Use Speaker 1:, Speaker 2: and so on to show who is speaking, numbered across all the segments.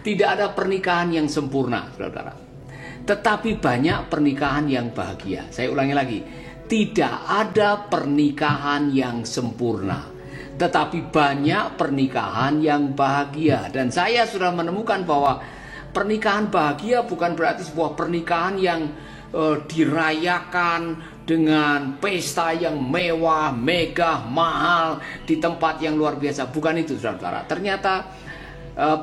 Speaker 1: Tidak ada pernikahan yang sempurna, saudara. Tetapi banyak pernikahan yang bahagia. Saya ulangi lagi. Tidak ada pernikahan yang sempurna. Tetapi banyak pernikahan yang bahagia. Dan saya sudah menemukan bahwa pernikahan bahagia bukan berarti sebuah pernikahan yang dirayakan dengan pesta yang mewah, megah, mahal, di tempat yang luar biasa. Bukan itu, saudara. Ternyata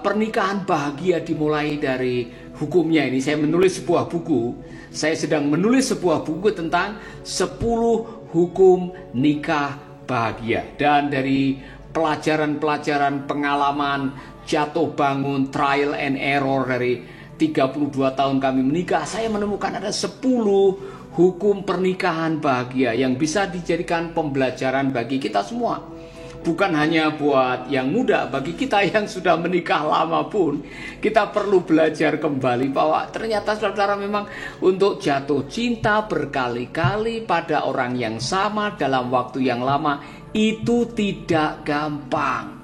Speaker 1: pernikahan bahagia dimulai dari hukumnya. Ini saya menulis sebuah buku. Saya sedang menulis sebuah buku tentang 10 hukum nikah bahagia. Dan dari pelajaran-pelajaran pengalaman jatuh bangun, trial and error dari 32 tahun kami menikah, saya menemukan ada 10 hukum pernikahan bahagia yang bisa dijadikan pembelajaran bagi kita semua. Bukan hanya buat yang muda, bagi kita yang sudah menikah lama pun kita perlu belajar kembali bahwa ternyata saudara memang untuk jatuh cinta berkali-kali pada orang yang sama dalam waktu yang lama itu tidak gampang.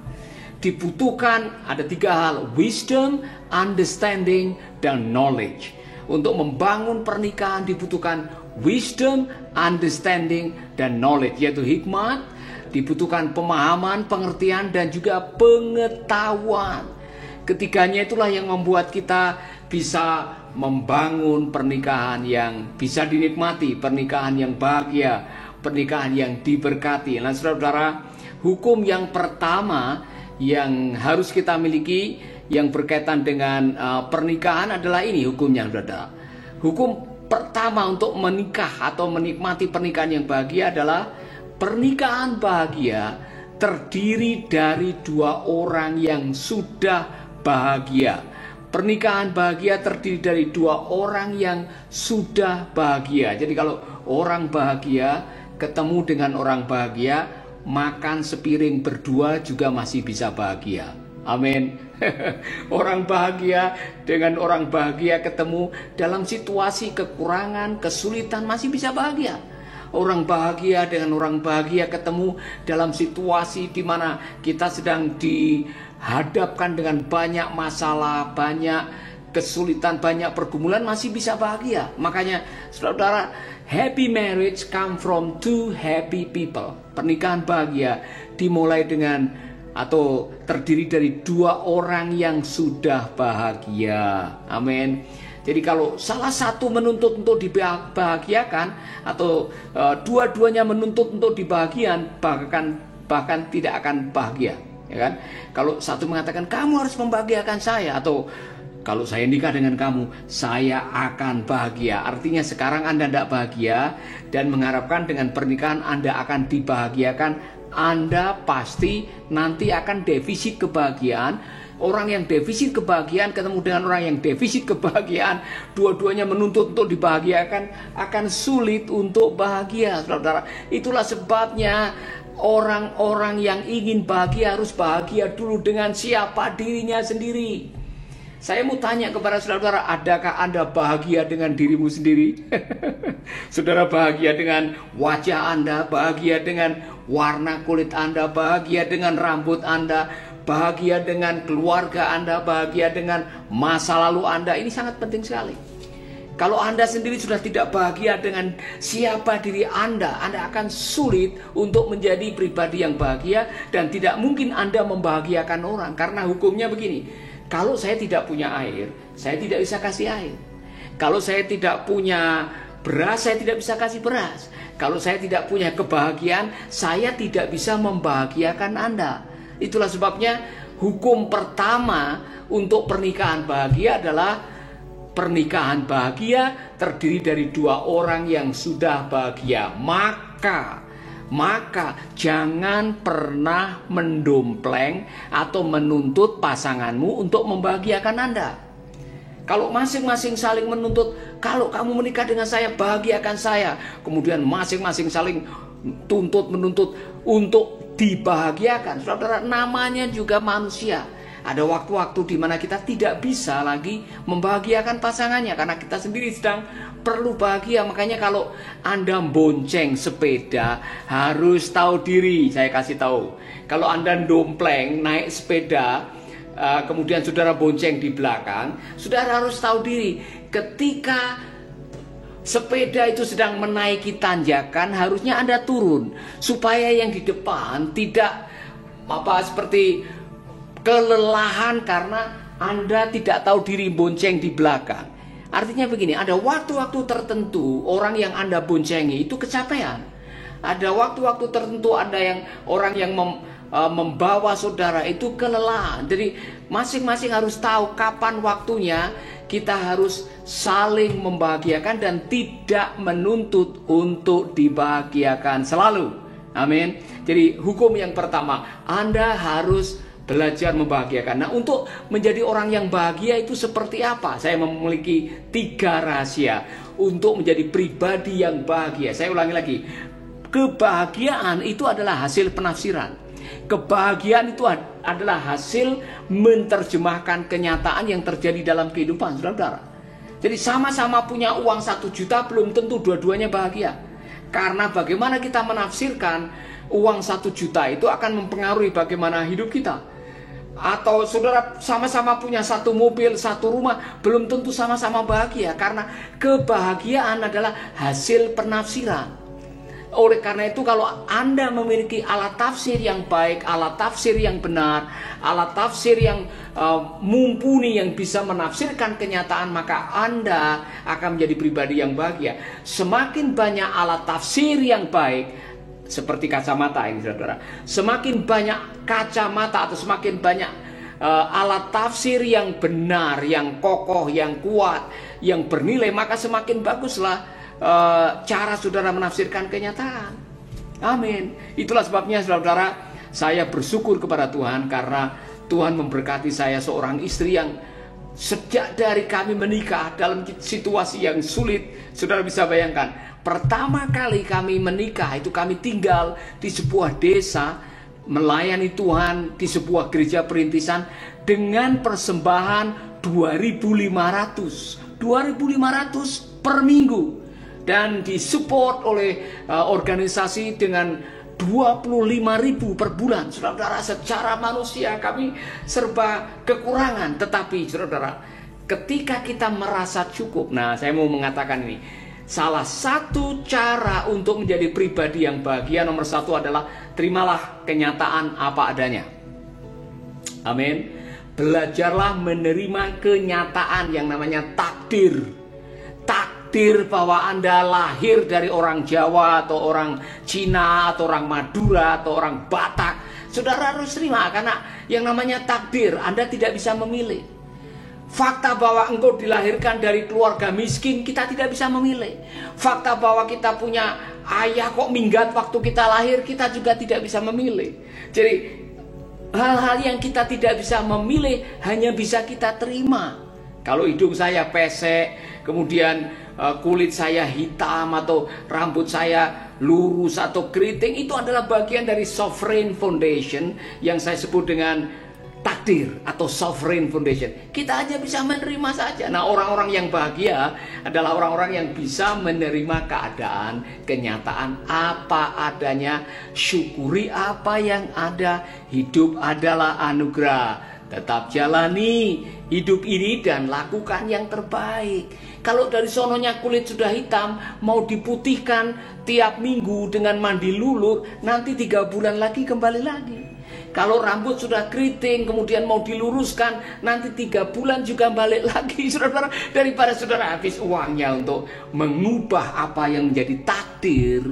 Speaker 1: Dibutuhkan ada 3 hal: wisdom, understanding, dan knowledge. Untuk membangun pernikahan dibutuhkan wisdom, understanding, dan knowledge, yaitu hikmat. Dibutuhkan pemahaman, pengertian, dan juga pengetahuan. Ketiganya itulah yang membuat kita bisa membangun pernikahan yang bisa dinikmati, pernikahan yang bahagia, pernikahan yang diberkati. Nah, saudara, hukum yang pertama yang harus kita miliki yang berkaitan dengan pernikahan adalah ini hukumnya, saudara. Hukum pertama untuk menikah atau menikmati pernikahan yang bahagia adalah pernikahan bahagia terdiri dari 2 orang yang sudah bahagia. Pernikahan bahagia terdiri dari 2 orang yang sudah bahagia. Jadi kalau orang bahagia ketemu dengan orang bahagia, makan sepiring berdua juga masih bisa bahagia. Amin. Orang bahagia dengan orang bahagia ketemu dalam situasi kekurangan, kesulitan masih bisa bahagia. Orang bahagia dengan orang bahagia ketemu dalam situasi di mana kita sedang dihadapkan dengan banyak masalah, banyak kesulitan, banyak pergumulan, masih bisa bahagia. Makanya saudara, happy marriage come from 2 happy people. Pernikahan bahagia dimulai dengan atau terdiri dari 2 orang yang sudah bahagia. Amin. Jadi kalau salah satu menuntut untuk dibahagiakan atau dua-duanya menuntut untuk dibahagiakan, bahkan tidak akan bahagia, ya kan? Kalau satu mengatakan kamu harus membahagiakan saya, atau kalau saya nikah dengan kamu saya akan bahagia, artinya sekarang Anda tidak bahagia dan mengharapkan dengan pernikahan Anda akan dibahagiakan, Anda pasti nanti akan defisit kebahagiaan. Orang yang defisit kebahagiaan ketemu dengan orang yang defisit kebahagiaan, dua-duanya menuntut untuk dibahagiakan, akan sulit untuk bahagia, saudara. Itulah sebabnya orang-orang yang ingin bahagia harus bahagia dulu dengan siapa dirinya sendiri. Saya mau tanya kepada saudara, adakah Anda bahagia dengan dirimu sendiri? Saudara bahagia dengan wajah Anda, bahagia dengan warna kulit Anda, bahagia dengan rambut Anda, bahagia dengan keluarga Anda, bahagia dengan masa lalu Anda. Ini sangat penting sekali. Kalau Anda sendiri sudah tidak bahagia dengan siapa diri Anda akan sulit untuk menjadi pribadi yang bahagia, dan tidak mungkin Anda membahagiakan orang. Karena hukumnya begini, kalau saya tidak punya air, saya tidak bisa kasih air. Kalau saya tidak punya beras, saya tidak bisa kasih beras. Kalau saya tidak punya kebahagiaan, saya tidak bisa membahagiakan Anda. Itulah sebabnya hukum pertama untuk pernikahan bahagia adalah pernikahan bahagia terdiri dari 2 orang yang sudah bahagia. Maka jangan pernah mendompleng atau menuntut pasanganmu untuk membahagiakan Anda. Kalau masing-masing saling menuntut, kalau kamu menikah dengan saya, bahagiakan saya. Kemudian masing-masing saling menuntut untuk dibahagiakan. Saudara, namanya juga manusia. Ada waktu-waktu di mana kita tidak bisa lagi membahagiakan pasangannya karena kita sendiri sedang perlu bahagia. Makanya kalau Anda bonceng sepeda harus tahu diri. Saya kasih tahu. Kalau Anda dompleng naik sepeda kemudian saudara bonceng di belakang, saudara harus tahu diri ketika sepeda itu sedang menaiki tanjakan, harusnya Anda turun supaya yang di depan tidak seperti kelelahan karena Anda tidak tahu diri bonceng di belakang. Artinya begini, ada waktu-waktu tertentu orang yang Anda boncengi itu kecapean. Ada waktu-waktu tertentu ada orang yang membawa saudara itu kelelahan. Jadi masing-masing harus tahu kapan waktunya kita harus saling membahagiakan dan tidak menuntut untuk dibahagiakan selalu. Amin. Jadi hukum yang pertama, Anda harus belajar membahagiakan. Nah, untuk menjadi orang yang bahagia itu seperti apa? Saya memiliki 3 rahasia untuk menjadi pribadi yang bahagia. Saya ulangi lagi. Kebahagiaan itu adalah hasil penafsiran. Kebahagiaan itu adalah hasil menerjemahkan kenyataan yang terjadi dalam kehidupan saudara. Jadi sama-sama punya uang 1 juta belum tentu dua-duanya bahagia. Karena bagaimana kita menafsirkan uang 1 juta itu akan mempengaruhi bagaimana hidup kita. Atau saudara sama-sama punya 1 mobil, 1 rumah, belum tentu sama-sama bahagia. Karena kebahagiaan adalah hasil penafsiran. Oleh karena itu kalau Anda memiliki alat tafsir yang baik, alat tafsir yang benar, alat tafsir yang mumpuni yang bisa menafsirkan kenyataan, maka Anda akan menjadi pribadi yang bahagia. Semakin banyak alat tafsir yang baik, seperti kacamata ini saudara, semakin banyak kacamata atau semakin banyak alat tafsir yang benar, yang kokoh, yang kuat, yang bernilai, maka semakin baguslah cara saudara menafsirkan kenyataan. Amin. Itulah sebabnya saudara, saya bersyukur kepada Tuhan karena Tuhan memberkati saya seorang istri yang sejak dari kami menikah dalam situasi yang sulit. Saudara bisa bayangkan, pertama kali kami menikah itu kami tinggal di sebuah desa, melayani Tuhan di sebuah gereja perintisan dengan persembahan 2.500 per minggu. Dan disupport oleh organisasi dengan 25.000 per bulan. Saudara, secara manusia kami serba kekurangan. Tetapi saudara, ketika kita merasa cukup, nah saya mau mengatakan ini, salah satu cara untuk menjadi pribadi yang bahagia nomor 1 adalah terimalah kenyataan apa adanya. Amin. Belajarlah menerima kenyataan yang namanya takdir. Takdir bahwa Anda lahir dari orang Jawa atau orang Cina atau orang Madura atau orang Batak, saudara harus terima karena yang namanya takdir Anda tidak bisa memilih. Fakta bahwa engkau dilahirkan dari keluarga miskin, kita tidak bisa memilih. Fakta bahwa kita punya ayah kok minggat waktu kita lahir, kita juga tidak bisa memilih. Jadi hal-hal yang kita tidak bisa memilih hanya bisa kita terima. Kalau hidung saya pesek, kemudian kulit saya hitam atau rambut saya lurus atau keriting, itu adalah bagian dari sovereign foundation yang saya sebut dengan takdir atau sovereign foundation. Kita hanya bisa menerima saja. Nah, orang-orang yang bahagia adalah orang-orang yang bisa menerima keadaan, kenyataan apa adanya, syukuri apa yang ada. Hidup adalah anugerah. Tetap jalani hidup ini dan lakukan yang terbaik. Kalau dari sononya kulit sudah hitam, mau diputihkan tiap minggu dengan mandi lulur, nanti 3 bulan lagi kembali lagi. Kalau rambut sudah keriting, kemudian mau diluruskan, nanti 3 bulan juga balik lagi. Saudara, daripada saudara habis uangnya untuk mengubah apa yang menjadi takdir,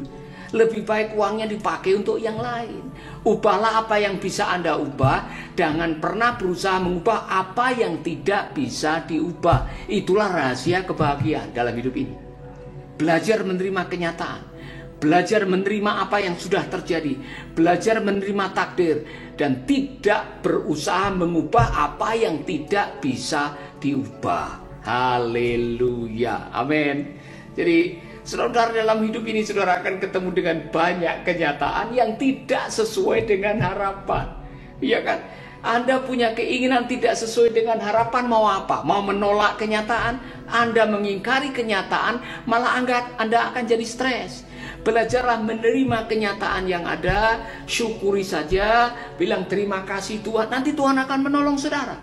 Speaker 1: lebih baik uangnya dipakai untuk yang lain. Ubahlah apa yang bisa Anda ubah, jangan pernah berusaha mengubah apa yang tidak bisa diubah. Itulah rahasia kebahagiaan dalam hidup ini. Belajar menerima kenyataan, belajar menerima apa yang sudah terjadi, belajar menerima takdir, dan tidak berusaha mengubah apa yang tidak bisa diubah. Haleluya, amin. Jadi saudara, dalam hidup ini saudara akan ketemu dengan banyak kenyataan yang tidak sesuai dengan harapan. Iya kan? Anda punya keinginan tidak sesuai dengan harapan, mau apa? Mau menolak kenyataan? Anda mengingkari kenyataan, malah Anda akan jadi stres. Belajarlah menerima kenyataan yang ada, syukuri saja, bilang terima kasih Tuhan. Nanti Tuhan akan menolong saudara.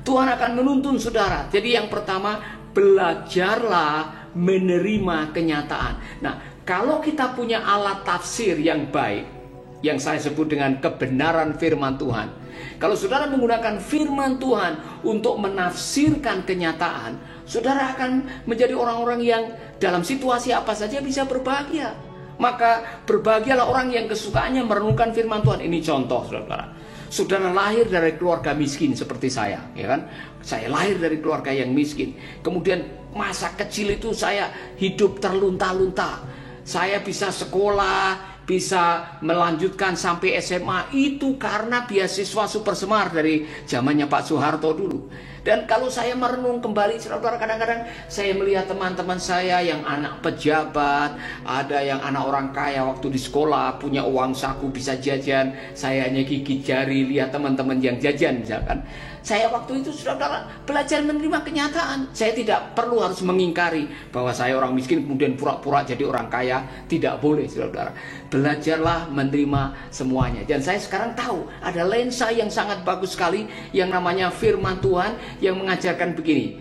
Speaker 1: Tuhan akan menuntun saudara. Jadi yang pertama, belajarlah menerima kenyataan. Nah, kalau kita punya alat tafsir yang baik, yang saya sebut dengan kebenaran firman Tuhan. Kalau saudara menggunakan firman Tuhan untuk menafsirkan kenyataan, saudara akan menjadi orang-orang yang dalam situasi apa saja bisa berbahagia. Maka berbahagialah orang yang kesukaannya merenungkan firman Tuhan. Ini contoh, saudara. Saudara lahir dari keluarga miskin seperti saya, ya kan? Saya lahir dari keluarga yang miskin. Kemudian masa kecil itu saya hidup terlunta-lunta. Saya bisa sekolah, bisa melanjutkan sampai SMA itu karena beasiswa Super Semar dari zamannya Pak Soeharto dulu. Dan kalau saya merenung kembali, saudara, kadang-kadang saya melihat teman-teman saya yang anak pejabat, ada yang anak orang kaya waktu di sekolah punya uang saku bisa jajan, saya hanya gigit jari lihat teman-teman yang jajan misalkan. Saya waktu itu, saudara, belajar menerima kenyataan. Saya tidak perlu harus mengingkari bahwa saya orang miskin kemudian pura-pura jadi orang kaya. Tidak boleh, saudara. Belajarlah menerima semuanya. Dan saya sekarang tahu ada lensa yang sangat bagus sekali yang namanya firman Tuhan yang mengajarkan begini.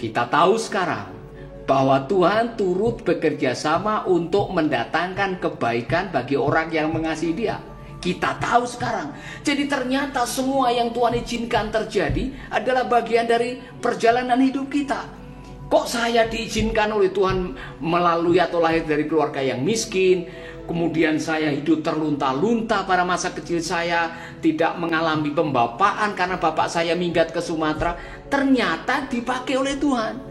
Speaker 1: Kita tahu sekarang bahwa Tuhan turut bekerja sama untuk mendatangkan kebaikan bagi orang yang mengasihi Dia. Kita tahu sekarang. Jadi ternyata semua yang Tuhan izinkan terjadi adalah bagian dari perjalanan hidup kita. Kok saya diizinkan oleh Tuhan melalui atau lahir dari keluarga yang miskin, kemudian saya hidup terlunta-lunta pada masa kecil saya, tidak mengalami pembapaan karena bapak saya minggat ke Sumatera. Ternyata dipakai oleh Tuhan.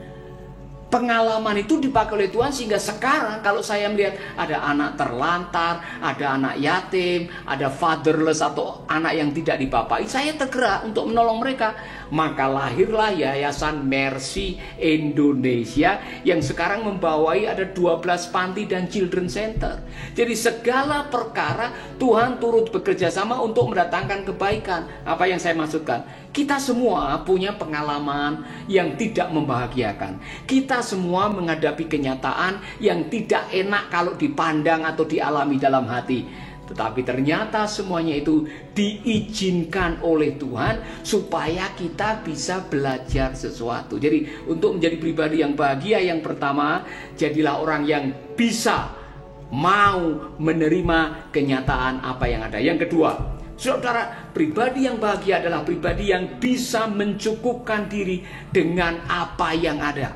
Speaker 1: Pengalaman itu dipakai oleh Tuhan sehingga sekarang kalau saya melihat ada anak terlantar, ada anak yatim, ada fatherless atau anak yang tidak dibapai, saya tergerak untuk menolong mereka. Maka lahirlah Yayasan Mercy Indonesia yang sekarang membawai ada 12 panti dan children center. Jadi segala perkara Tuhan turut bekerja sama untuk mendatangkan kebaikan. Apa yang saya maksudkan? Kita semua punya pengalaman yang tidak membahagiakan. Kita semua menghadapi kenyataan yang tidak enak kalau dipandang atau dialami dalam hati. Tetapi ternyata semuanya itu diizinkan oleh Tuhan supaya kita bisa belajar sesuatu. Jadi untuk menjadi pribadi yang bahagia, yang pertama, jadilah orang yang bisa mau menerima kenyataan apa yang ada. Yang kedua, saudara, pribadi yang bahagia adalah pribadi yang bisa mencukupkan diri dengan apa yang ada.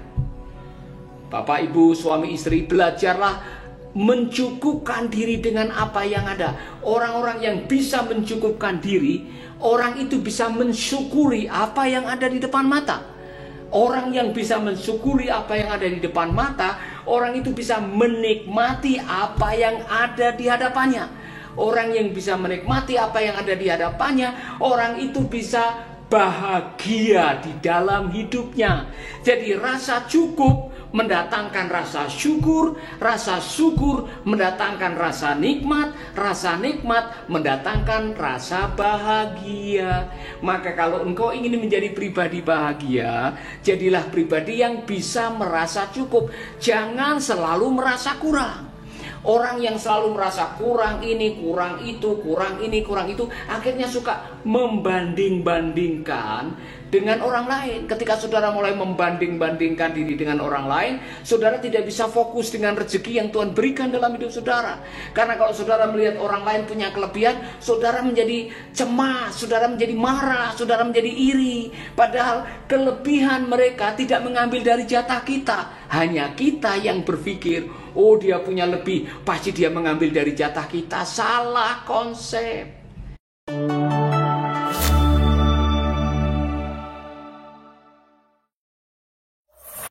Speaker 1: Bapak, ibu, suami, istri, belajarlah mencukupkan diri dengan apa yang ada. Orang-orang yang bisa mencukupkan diri, orang itu bisa mensyukuri apa yang ada di depan mata. Orang yang bisa mensyukuri apa yang ada di depan mata, orang itu bisa menikmati apa yang ada di hadapannya. Orang yang bisa menikmati apa yang ada di hadapannya, orang itu bisa bahagia di dalam hidupnya. Jadi rasa cukup mendatangkan rasa syukur mendatangkan rasa nikmat mendatangkan rasa bahagia. Maka kalau engkau ingin menjadi pribadi bahagia, jadilah pribadi yang bisa merasa cukup. Jangan selalu merasa kurang. Orang yang selalu merasa kurang ini, kurang itu, kurang ini, kurang itu, akhirnya suka membanding-bandingkan dengan orang lain. Ketika saudara mulai membanding-bandingkan diri dengan orang lain, saudara tidak bisa fokus dengan rezeki yang Tuhan berikan dalam hidup saudara. Karena kalau saudara melihat orang lain punya kelebihan, saudara menjadi cemas, saudara menjadi marah, saudara menjadi iri. Padahal kelebihan mereka tidak mengambil dari jatah kita. Hanya kita yang berpikir, oh dia punya lebih, pasti dia mengambil dari jatah kita. Salah konsep.